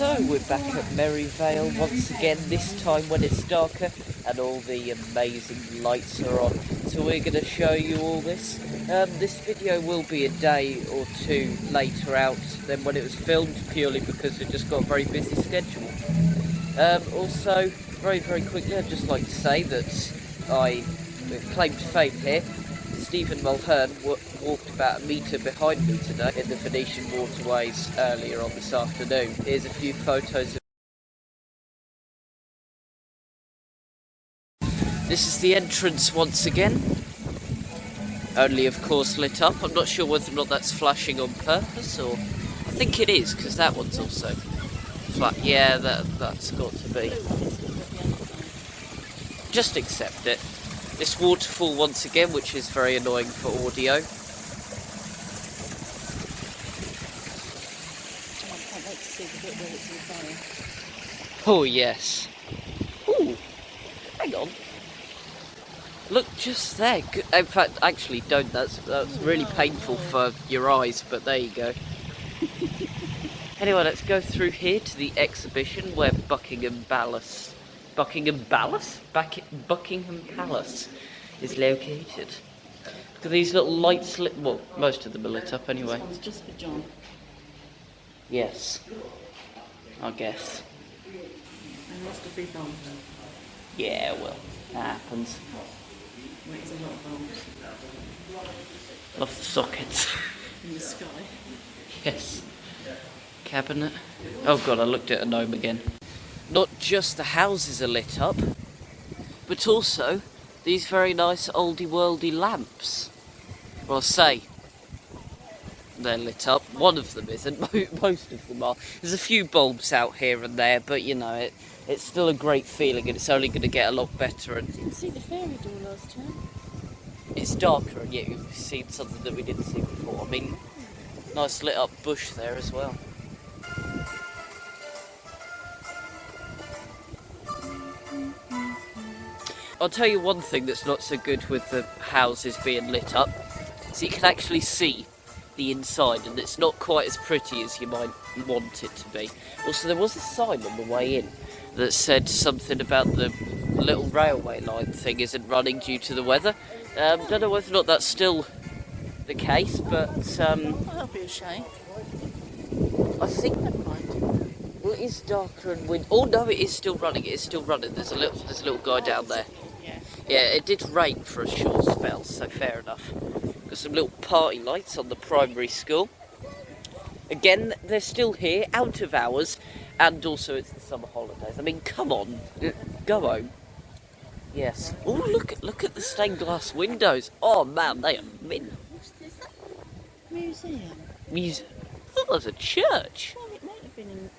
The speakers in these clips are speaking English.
So we're back at Merrivale once again, this time when it's darker and all the amazing lights are on. So we're going to show you all this. This video will be a day or two later out than when it was filmed, purely because we've just got a very busy schedule. Also, very quickly, I'd just like to say that I claim to fame here. Stephen Mulhern walked about a metre behind me today in the Venetian waterways earlier on this afternoon. Here's a few photos of... This is the entrance once again. Only of course lit up. I'm not sure whether or not that's flashing on purpose, or... I think it is, because that one's also flat. Yeah, that's got to be. Just accept it. This waterfall once again, which is very annoying for audio. I can't wait to see the bit where it's in fire. Oh yes. Ooh, hang on. Look just there. In fact, actually don't. That's really painful for your eyes, but there you go. Anyway, let's go through here to the exhibition where Buckingham Palace is located. Look at these little lights lit. Well, most of them are lit up anyway. This one's just for John. Yes, I guess. And lost a few bombs. Yeah, well, that happens. There's a lot of bombs. Love the sockets. In the sky. Yes. Cabinet. Oh god, I looked at a gnome again. Not just the houses are lit up, but also these very nice oldie-worldy lamps. Well, I say they're lit up. One of them isn't. Most of them are. There's a few bulbs out here and there, but you know, it's still a great feeling, and it's only going to get a lot better. And Didn't see the fairy door last time. it's darker, and yet you've seen something that we didn't see before. I mean, nice lit up bush there as well. I'll tell you one thing that's not so good with the houses being lit up, is you can actually see the inside, and it's not quite as pretty as you might want it to be. Also, there was a sign on the way in that said something about the little railway line thing isn't running due to the weather. Don't know whether or not that's still the case, but That'll be a shame. I think... Never mind. Well, it is darker and wind. Oh no, it is still running. It is still running. There's a little guy down there. Yeah. Yeah, it did rain for a short spell, so fair enough. Got some little party lights on the primary school. Again, they're still here, out of hours, and also it's the summer holidays. I mean, come on, go home. Yes. Oh, look at the stained glass windows. Oh man, they are mint. What's this? Museum. I thought that was a church. Well, it might have been in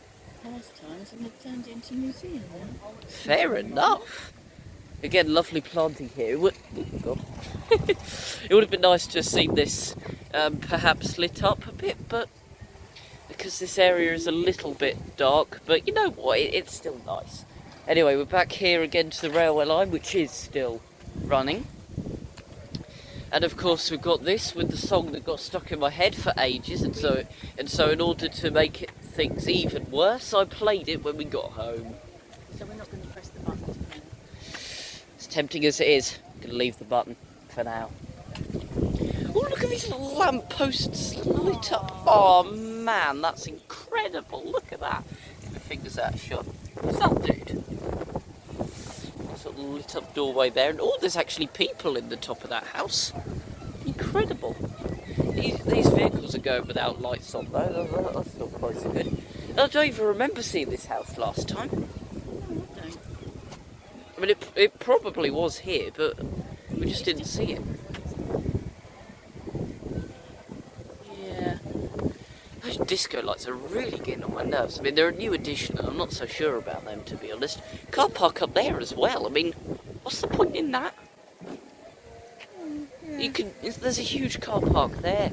past times, and they've turned it into a museum now. Fair enough. Again, lovely planting here. It would have been nice to have seen this perhaps lit up a bit, but because this area is a little bit dark, but you know what, it's still nice. Anyway, we're back here again to the railway line, which is still running. And of course we've got this with the song that got stuck in my head for ages, and so in order to make things even worse, I played it when we got home. So we're not going to press the button again. As tempting as it is, I'm going to leave the button for now. Oh, look at these little lampposts lit up. Oh man, that's incredible. Look at that. Get my fingers out of shot. What's that, dude? Sort of lit up doorway there. And oh, there's actually people in the top of that house. Incredible. These vehicles are going without lights on though. That's not quite so good. I don't even remember seeing this house last time. I mean, it probably was here, but we just didn't see it. Yeah. Those disco lights are really getting on my nerves. I mean, they're a new addition, and I'm not so sure about them, to be honest. Car park up there as well. I mean, what's the point in that? There's a huge car park there.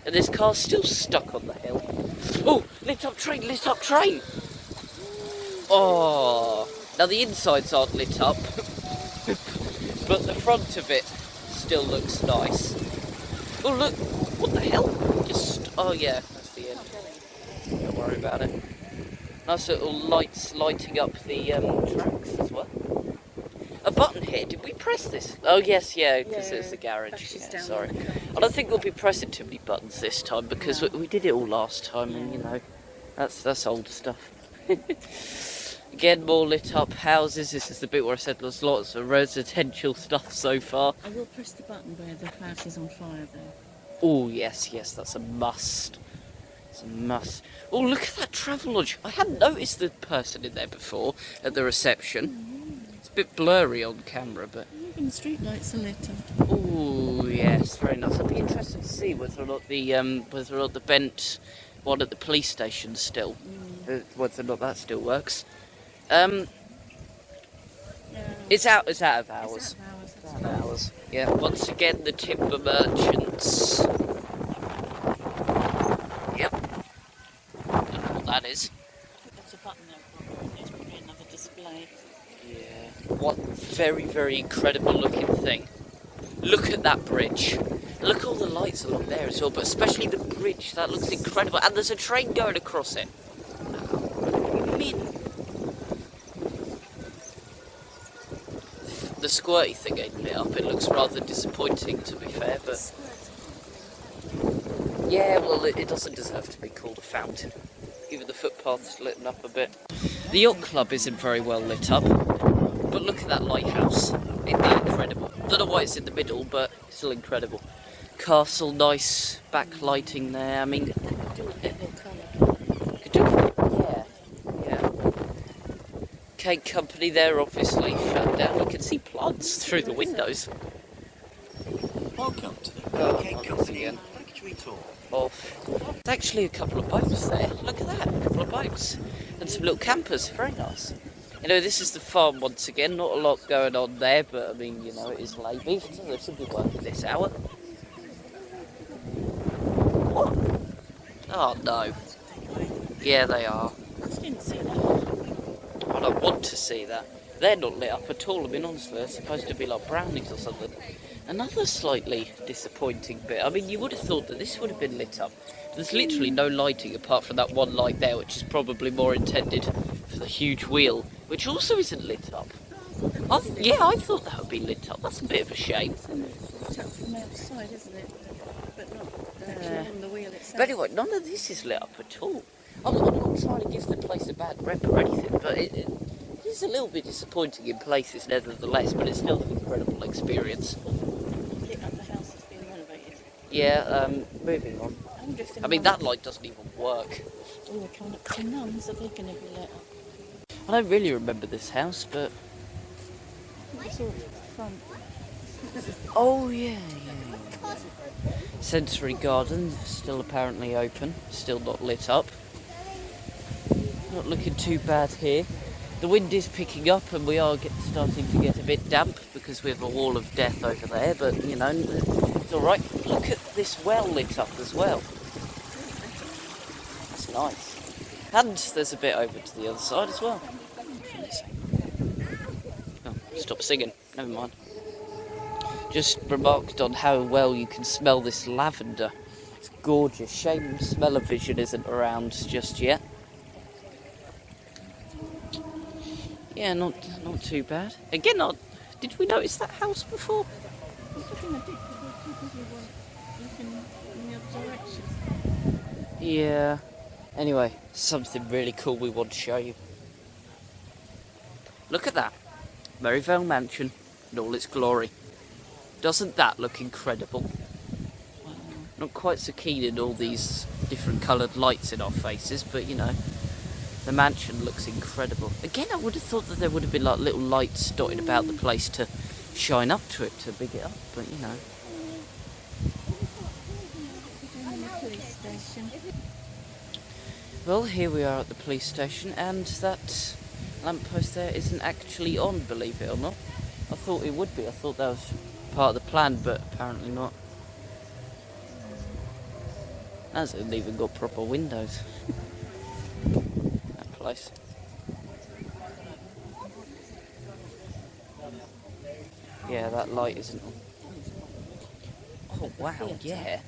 And this car's still stuck on the hill. Oh, lit up train, lit up train! Oh... Now the insides aren't lit up, but the front of it still looks nice. Oh look, what the hell? Oh yeah, that's the end. Don't worry. worry about it. Nice little lights lighting up the tracks as well. A button here, did we press this? Oh yes, yeah, because it's the garage. Yeah, sorry. I don't think we'll be pressing too many buttons this time because we did it all last time, and you know, that's old stuff. Again, more lit up houses. This is the bit where I said there's lots of residential stuff so far. I will press the button where the house is on fire though. Oh yes, that's a must. It's a must. Oh, look at that travel lodge. I hadn't noticed the person in there before at the reception. It's a bit blurry on camera, but... Even the street lights are lit up. Oh yes, very nice. I'd be interested to see whether or not the bent one at the police station still, whether or not that still works. It's out of hours. Yeah, once again the timber merchants. Yep. Don't know what that is. That's a button there, there's probably another display. Yeah. What very, very incredible looking thing. Look at that bridge. Look at all the lights along there as well, but especially the bridge, that looks incredible. And there's a train going across it. The squirty thing ain't lit up. It looks rather disappointing, to be fair, but... Yeah, well, it doesn't deserve to be called a fountain. Even the footpath's lit up a bit. The yacht club isn't very well lit up, but look at that lighthouse. It's incredible. Don't know why it's in the middle, but it's still incredible. Castle, nice backlighting there. I mean... Could do it. Yeah. Cake company there, obviously shut down. You can see plants through the windows. Welcome to the Cake Company and Factory Tour. There's actually a couple of boats there. Look at that, a couple of boats. And some little campers, very nice. You know, this is the farm once again, not a lot going on there, but I mean, you know, it is late. Even so, they should be working this hour. What? Oh no. Yeah, they are. I didn't see that. I don't want to see that. They're not lit up at all. I mean, honestly, they're supposed to be like brownies or something. Another slightly disappointing bit. I mean, you would have thought that this would have been lit up. There's literally no lighting apart from that one light there, which is probably more intended for the huge wheel, which also isn't lit up. I thought that would be lit up. That's a bit of a shame. It's lit up from outside, isn't it? But not actually on the wheel itself. But anyway, none of this is lit up at all. I'm not trying to give the place a bad rep or anything, but it is a little bit disappointing in places nevertheless, but it's still an incredible experience. Lit up the house that's being renovated. Yeah, moving on. I mean, that light doesn't even work. Oh, we're coming up to Nuns. Are they going to be lit up? I don't really remember this house, but... I saw it front. Oh, yeah. Sensory Garden, still apparently open, still not lit up. Not looking too bad here. The wind is picking up and we are starting to get a bit damp because we have a wall of death over there, but, you know, it's alright. Look at this well lit up as well. That's nice. And there's a bit over to the other side as well. Oh, stop singing. Never mind. Just remarked on how well you can smell this lavender. It's gorgeous. Shame smell-o-vision isn't around just yet. Yeah, not too bad. Again, did we notice that house before? I think I did because you were looking in the other direction. Yeah. Anyway, something really cool we want to show you. Look at that. Maryvale Mansion in all its glory. Doesn't that look incredible? Wow. Not quite so keen in all these different coloured lights in our faces, but you know, the mansion looks incredible. Again, I would have thought that there would have been like little lights dotted about the place to shine up to it, to big it up, but you know. Well, here we are at the police station, and that lamppost there isn't actually on, believe it or not. I thought it would be. I thought that was part of the plan, but apparently not. Hasn't even got proper windows. That place. Yeah, that light isn't on. Oh wow, yeah.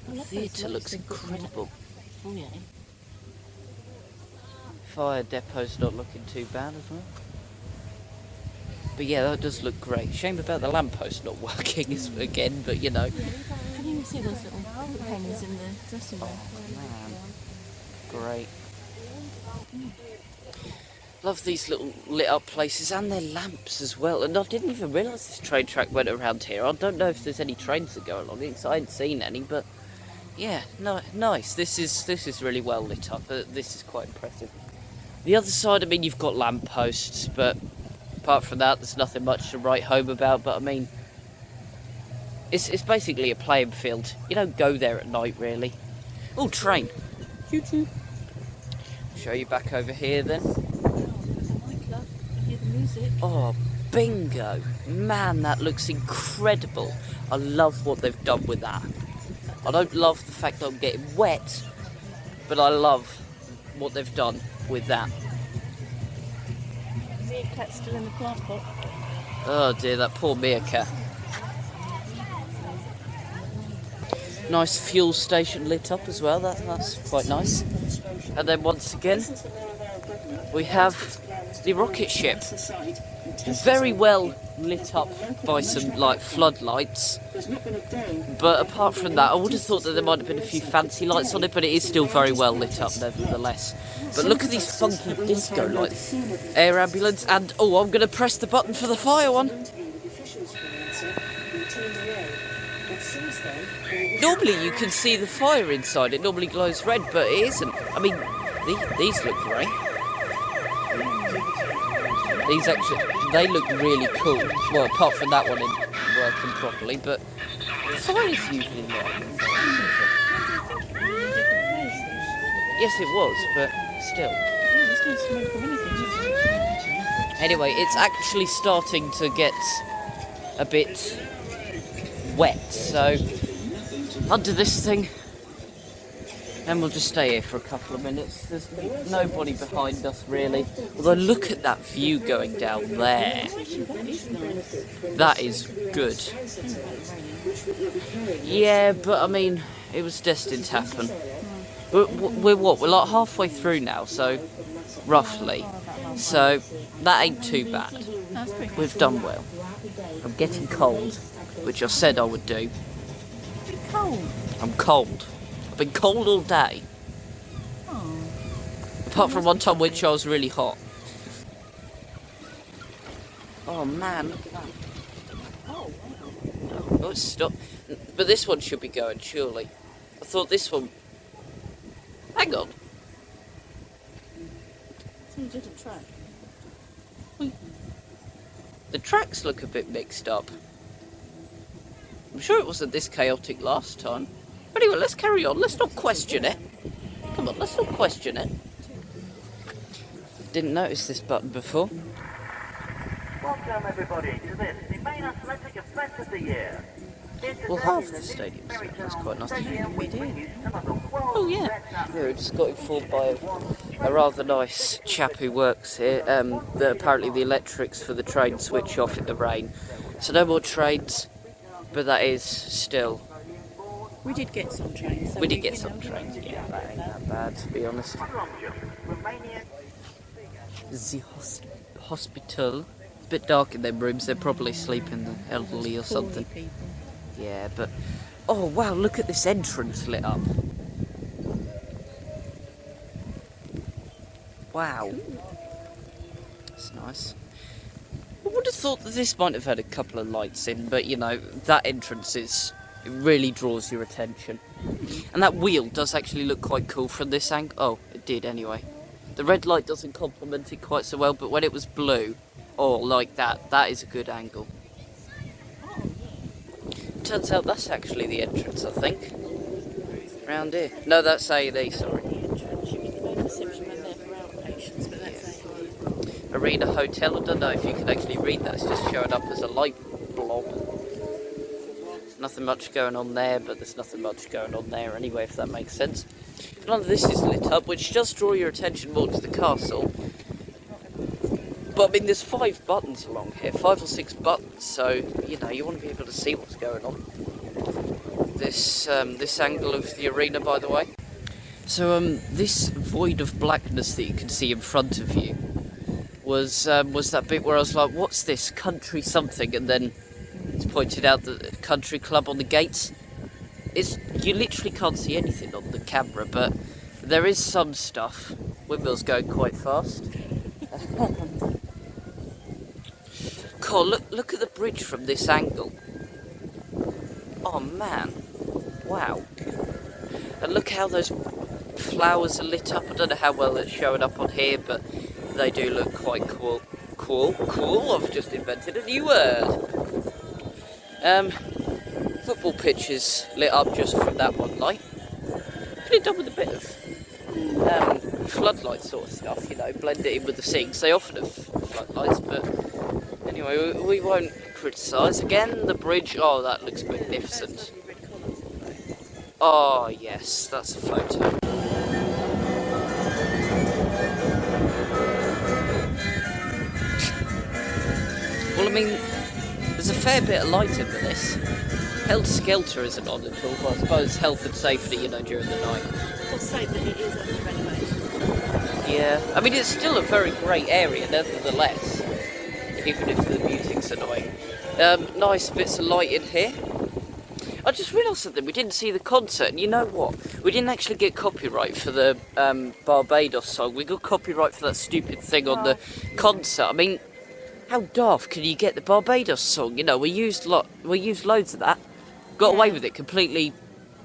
The theatre looks incredible. Oh yeah. fire depot's not looking too bad as well. But yeah, that does look great. Shame about the lamppost not working again, but you know. Can you see those little pennies in the dressing room? Man, great. Love these little lit up places and their lamps as well. And I didn't even realise this train track went around here. I don't know if there's any trains that go along it, because I ain't seen any. But yeah, no, nice. This is really well lit up. This is quite impressive. The other side, I mean, you've got lampposts, but apart from that, there's nothing much to write home about. But I mean, it's basically a playing field. You don't go there at night, really. Oh, train. Choo-choo. Show you back over here then. Oh, bingo. Man, that looks incredible. I love what they've done with that. I don't love the fact that I'm getting wet, but I love what they've done with that. Meerkat's still in the plant pot. Oh dear, that poor meerkat. Nice fuel station lit up as well, that's quite nice. And then once again, we have the rocket ship. Very well lit up by some like floodlights. But apart from that, I would have thought that there might have been a few fancy lights on it, but it is still very well lit up nevertheless. But look at these funky disco lights. Air ambulance, and oh, I'm going to press the button for the fire one. Normally you can see the fire inside, it normally glows red, but it isn't. I mean, these look great. These actually, they look really cool. Well, apart from that one in working properly, but the fire's usually not. Yes, it was, but still. Anyway, it's actually starting to get a bit wet, so under this thing, and we'll just stay here for a couple of minutes. There's nobody behind us really, although look at that view going down there. That is good. Yeah, but I mean, it was destined to happen. We're what? We're like halfway through now, so roughly. So that ain't too bad. We've done well. I'm getting cold, which I said I would do. Cold. I'm cold. I've been cold all day. Oh. Apart from one time which I was really hot. Oh man, look at that. Oh, it's stopped. But this one should be going, surely. I thought this one... Hang on. It's on a different track. The tracks look a bit mixed up. I'm sure it wasn't this chaotic last time. But anyway, let's carry on. Let's not question it. Come on, let's not question it. Didn't notice this button before. Welcome everybody to this, the main athletic event of the year. Well, half the stadium's lit. That's quite nice. Oh yeah. Yeah, we just got informed by a rather nice chap who works here that apparently the electrics for the train switch off in the rain. So no more trains, but that is still... We did get some trains. So we did get some trains, yeah, that ain't that bad, to be honest. The hospital. It's a bit dark in them rooms, they're probably sleeping, the elderly or something. Yeah, but... Oh, wow, look at this entrance lit up. Wow. That's nice. I would have thought that this might have had a couple of lights in, but, you know, that entrance is... It really draws your attention. And that wheel does actually look quite cool from this angle. Oh, it did anyway. The red light doesn't complement it quite so well, but when it was blue, oh, like that, that is a good angle. Turns out that's actually the entrance, I think. Round here. No, that's A&E, sorry. Arena Hotel, I don't know if you can actually read that, it's just showing up as a light blob. Nothing much going on there, but there's nothing much going on there anyway, if that makes sense. None of this is lit up, which does draw your attention more to the castle. But I mean, there's 5 buttons along here, 5 or 6 buttons, so, you know, you want to be able to see what's going on. This angle of the arena, by the way. So this void of blackness that you can see in front of you was that bit where I was like, what's this, country something, and then it's pointed out the country club on the gates. You literally can't see anything on the camera, but there is some stuff. Windmill's going quite fast. God, look at the bridge from this angle. Oh man, wow. And look how those flowers are lit up. I don't know how well it's showing up on here, but they do look quite cool. Cool, I've just invented a new word. Football pitches lit up just from that one light. Could have done with a bit of floodlight sort of stuff, you know, blend it in with the scenes. They often have floodlights, but anyway, we won't criticise. Again, the bridge, oh, that looks magnificent. Oh yes, that's a photo. Well, I mean, there's a fair bit of light in this. Held Skelter isn't on at all, but I suppose health and safety, you know, during the night. Let's say that it is under renovation. Yeah, I mean, it's still a very great area, nevertheless, even if the music's annoying. Nice bits of light in here. I just realised something, we didn't see the concert, and you know what? We didn't actually get copyright for the Barbados song. We got copyright for that stupid thing on the concert. I mean, how daft can you get the Barbados song? You know, we used loads of that. Got away with it completely,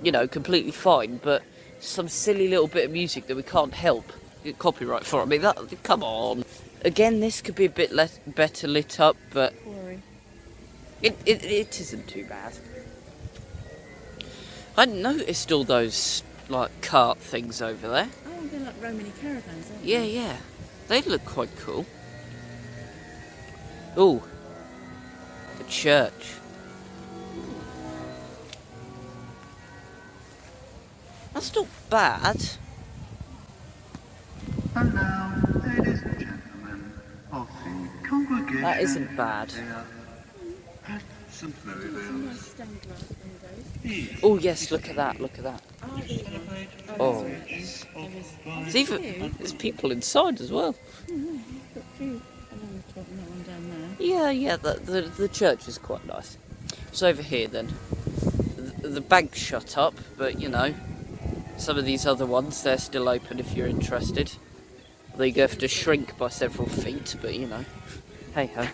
you know, completely fine, but some silly little bit of music that we can't help get copyright for. I mean, come on. Again, this could be a bit better lit up, but it isn't too bad. I hadn't noticed all those, like, cart things over there. Oh, they're like Romany caravans, aren't Yeah, they? yeah. They look quite cool. Ooh. The church. That's not bad. And now, ladies and gentlemen of the congregation, That isn't bad. here at St. Some Maryvale, nice stained glass windows. Oh yes, look at that, look at that. Oh, yes. It's even, there's people inside as well. Got a few along the top and that one down there. Yeah, the church is quite nice. It's over here then. The bank's shut up, but you know, some of these other ones, they're still open if you're interested. They have to shrink by several feet, but you know, hey ho.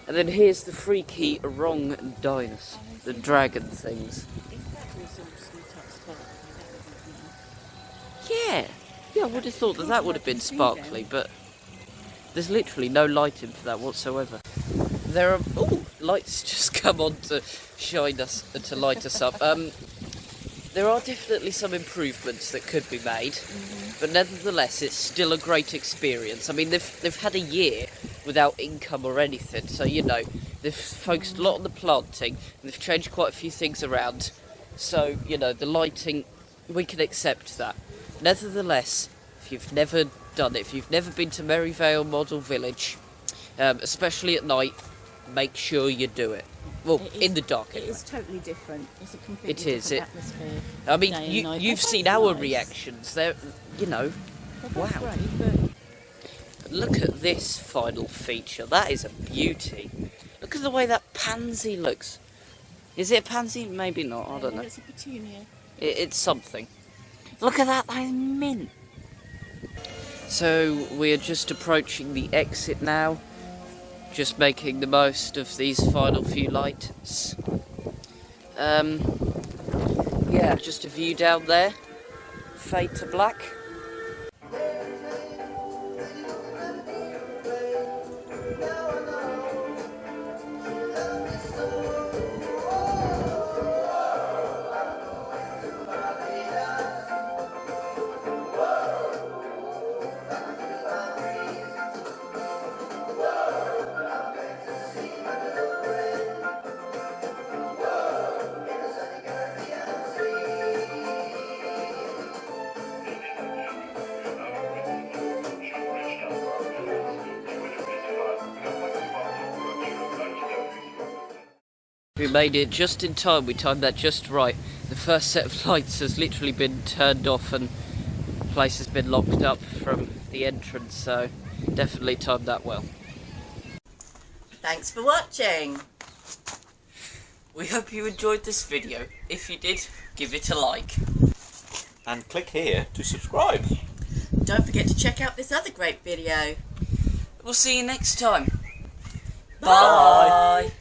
And then here's the freaky wrong dinosaur, the dragon things. If that was all split up sparkly, that would be nice. Yeah, I would have thought that would have been sparkly, but there's literally no lighting for that whatsoever. There are lights just come on to shine us, to light us up. There are definitely some improvements that could be made, but nevertheless, it's still a great experience. I mean, they've had a year without income or anything, so you know, they've focused a lot on the planting, and they've changed quite a few things around. So you know, the lighting, we can accept that. Nevertheless, if you've never done it, if you've never been to Merrivale Model Village, especially at night, make sure you do it. Well, in the dark anyway. It is totally different. It's a completely different atmosphere. I mean, day and night. you've They're seen both our nice. reactions. They're, you know, They're both wow. great, but Look at this final feature. That is a beauty. Look at the way that pansy looks. Is it a pansy? Maybe not. I don't know. It's a petunia. It's something. Look at that. That is mint. So we are just approaching the exit now. Just making the most of these final few lights. Yeah, just a view down there. Fade to black. We made it just in time, we timed that just right. The first set of lights has literally been turned off and place has been locked up from the entrance, so definitely timed that well. Thanks for watching. We hope you enjoyed this video. If you did, give it a like. And click here to subscribe. Don't forget to check out this other great video. We'll see you next time. Bye.